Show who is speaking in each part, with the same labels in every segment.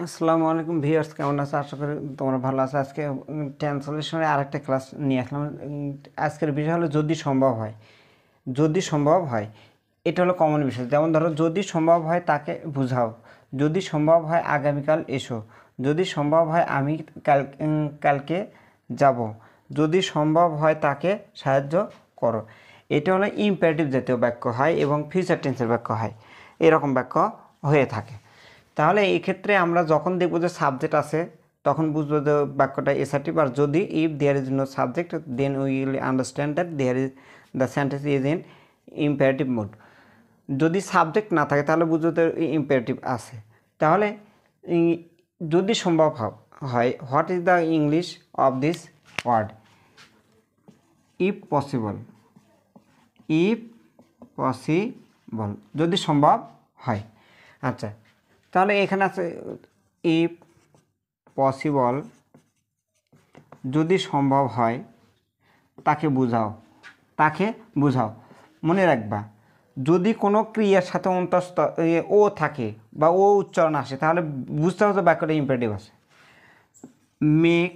Speaker 1: আসসালামু আলাইকুম ভিউয়ার্স, কেমন আছো? আশা করি তোমরা ভালো আছো। আজকে ট্রান্সলেশনের আরেকটা ক্লাস নিয়ে আসলাম। আজকের বিষয় হলো যদি সম্ভব হয়। যদি সম্ভব হয়, এটা হলো কমন বিষয়। যেমন ধরো, যদি সম্ভব হয় তাকে বুঝাও, যদি সম্ভব হয় আগামীকাল এসো, যদি সম্ভব হয় আমি কালকে যাব, যদি সম্ভব হয় তাকে সাহায্য করো। এটা হলো ইম্পারেটিভ জাতীয় বাক্য হয় এবং ফিউচার টেন্সের বাক্য হয়, এরকম বাক্য হয়ে থাকে। তাহলে এই ক্ষেত্রে আমরা যখন দেখব যে সাবজেক্ট আছে, তখন বুঝবো যে বাক্যটা এসার্টিভ। আর যদি if there is no subject, then we will understand that there is the sentence is in imperative mode. যদি সাবজেক্ট না থাকে তাহলে বুঝবো যে ইম্পারেটিভ আছে। তাহলে যদি সম্ভব হয়, what is the English of this word? If possible. If possible, যদি সম্ভব হয়। আচ্ছা, তাহলে এখানে আছে ইফ পসিবল, যদি সম্ভব হয় তাকে বুঝাও। তাকে বুঝাও, মনে রাখবা যদি কোনো ক্রিয়ার সাথে অন্তস্থ ও থাকে বা ও উচ্চারণ আসে, তাহলে বুঝতে হবে বাক্যটা ইম্পারেটিভ আছে। মেক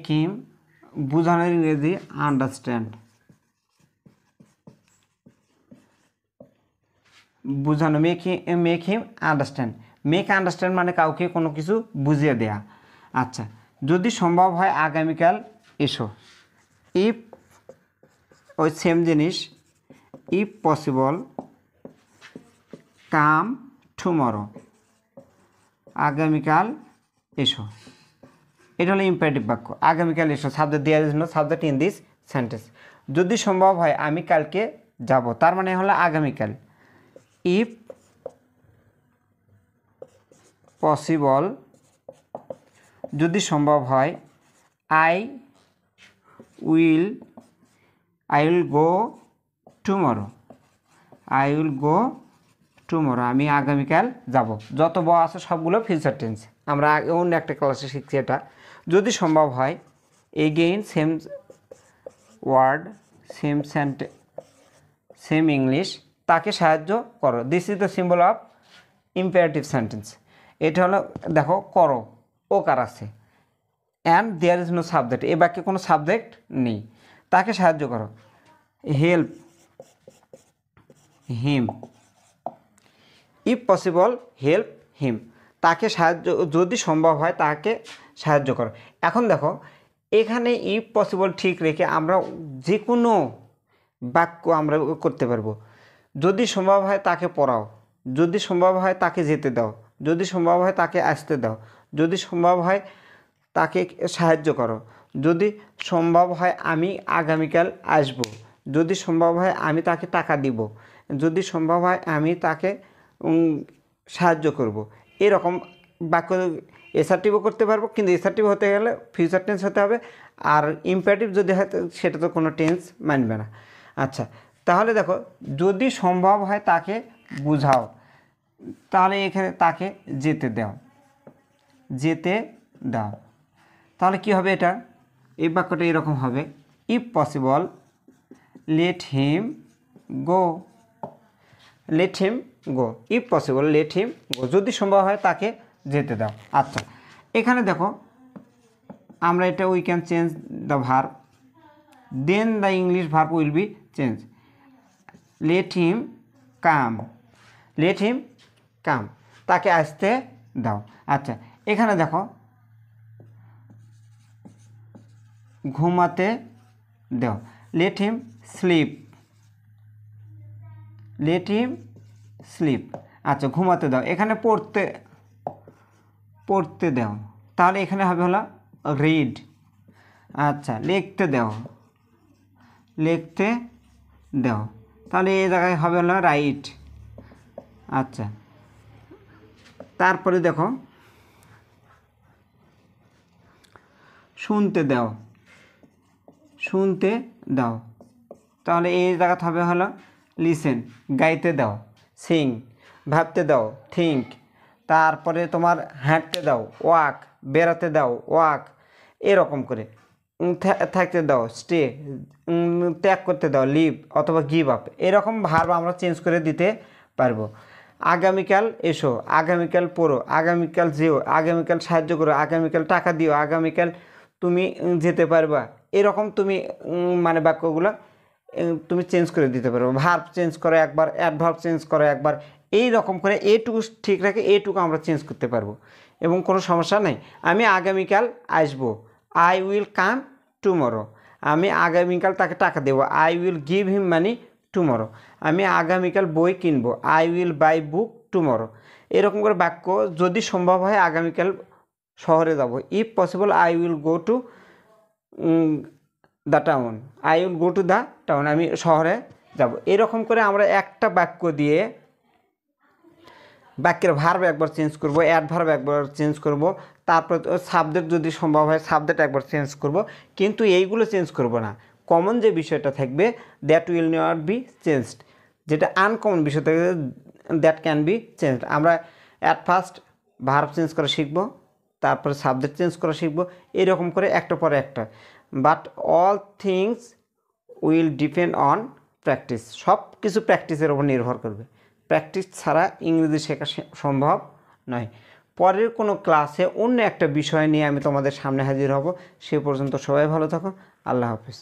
Speaker 1: হিম, বুঝানোর ইংরেজি আন্ডারস্ট্যান্ড। বুঝানো, make him understand. Make understand মানে কাউকে কোনো কিছু বুঝিয়ে দেয়া। আচ্ছা, যদি সম্ভব হয় আগামীকাল এসো। ইফ, ওই সেম জিনিস, ইফ পসিবল কাম টুমরো, আগামীকাল এসো। এটা হলো ইম্পারেটিভ বাক্য। আগামীকাল এসো, subject there is no subject in this sentence. যদি সম্ভব হয় আমি কালকে যাব, তার মানে হলো আগামীকাল। ইফ পসিবল, যদি সম্ভব হয়, আই উইল গো টুমরো, আমি আগামীকাল যাব। যত ব আছে সবগুলো ফিউচার টেন্স। আমরা অন্য একটা ক্লাসে শিখছি এটা। যদি সম্ভব হয়, again same word, same English, তাকে সাহায্য করো। This is the symbol of imperative sentence. এটা হলো, দেখো করো, ও কার আছে, and there is no subject, এ বাক্যে কোনো সাবজেক্ট নেই। তাকে সাহায্য করো, help him. If possible help him, তাকে সাহায্য, যদি সম্ভব হয় তাকে সাহায্য করো। এখন দেখো, এখানে ইফ পসিবল ঠিক রেখে আমরা যে কোনো বাক্য আমরা করতে পারবো। যদি সম্ভব হয় তাকে পড়াও, যদি সম্ভব হয় তাকে যেতে দাও, যদি সম্ভব হয় তাকে আসতে দাও, যদি সম্ভব হয় তাকে সাহায্য করো, যদি সম্ভব হয় আমি আগামীকাল আসব, যদি সম্ভব হয় আমি তাকে টাকা দিব, যদি সম্ভব হয় আমি তাকে সাহায্য করব। এরকম বাক্য এসার্টিভও করতে পারবো, কিন্তু এসার্টিভ হতে গেলে ফিউচার টেন্স হতে হবে। আর ইম্পারেটিভ যদি হয় সেটা তো কোনো টেন্স মানবে না। আচ্ছা, তাহলে দেখো, যদি সম্ভব হয় তাকে বুঝাও, তাহলে এখানে তাকে যেতে দাও, তাহলে কি হবে? এটা, এই বাক্যটা এরকম হবে, if possible let him go, if possible let him go, যদি সম্ভব হয় তাকে যেতে দাও। আচ্ছা, এখানে দেখো, আমরা এটা we can change the verb, then the English verb will be change. Let him come, তাকে আসতে দাও। আচ্ছা, এখানে দেখো, ঘুমাতে দাও, লেট হিম স্লিপ। আচ্ছা, ঘুমাতে দাও, এখানে পড়তে দাও, তাহলে এখানে হবে হলো রিড। আচ্ছা, লিখতে দাও, তাহলে এই জায়গায় হবে হলো রাইট। আচ্ছা, তারপরে দেখো, শুনতে দাও, তাহলে এই জায়গাতে হবে হলো লিসেন। গাইতে দাও, সিং। ভাবতে দাও, থিঙ্ক। তারপরে তোমার হাঁটতে দাও, ওয়াক। বেড়াতে দাও, ওয়াক। এরকম করে থাকতে দাও, স্টে ত্যাগ করতে দাও, লিভ অথবা গিভ আপ, এরকম ভার্ব আমরা চেঞ্জ করে দিতে পারবো। আগামীকাল এসো, আগামীকাল পড়ো, আগামীকাল যেও, আগামীকাল সাহায্য করো, আগামীকাল টাকা দিও, আগামীকাল তুমি যেতে পারবা, এরকম তুমি মানে বাক্যগুলো তুমি চেঞ্জ করে দিতে পারো। ভার্ব চেঞ্জ করো একবার, অ্যাডভার্ব চেঞ্জ করো একবার, এই রকম করে এটুকু ঠিক রাখে এটুকু আমরা চেঞ্জ করতে পারবো এবং কোনো সমস্যা নেই। আমি আগামীকাল আসবো, আই উইল কাম টুমরো। আমি আগামীকাল তাকে টাকা দেবো, I will give him money tomorrow. আমি আগামীকাল বই কিনবো, I will buy book tomorrow. এরকম করে বাক্য যদি সম্ভব হয় আগামীকাল শহরে যাব, if possible I will go to the town, I will go to the town, আমি শহরে যাব। এরকম করে আমরা একটা বাক্য দিয়ে বাক্যের ভার্ব একবার চেঞ্জ করব, অ্যাডভার্ব একবার চেঞ্জ করব, তারপর সাবজেক্ট যদি সম্ভব হয় সাবজেক্ট একবার চেঞ্জ করব, কিন্তু এইগুলো চেঞ্জ করব না। কমন যে বিষয়টা থাকবে that will not be changed, যেটা আনকমন বিষয় থাকবে দ্যাট ক্যান বি চেঞ্জড। আমরা অ্যাট ফার্স্ট ভার্ব চেঞ্জ করা শিখব, তারপরে সাবজেক্ট চেঞ্জ করা শিখব, এরকম করে একটা পরে একটা। But all things will depend on practice, সব কিছু প্র্যাকটিসের উপর নির্ভর করবে। প্র্যাকটিস ছাড়া ইংরেজি শেখা সম্ভব নয়। পরের কোনো ক্লাসে অন্য একটা বিষয় নিয়ে আমি তোমাদের সামনে হাজির হব। সে পর্যন্ত সবাই ভালো থাকো। আল্লাহ হাফেজ।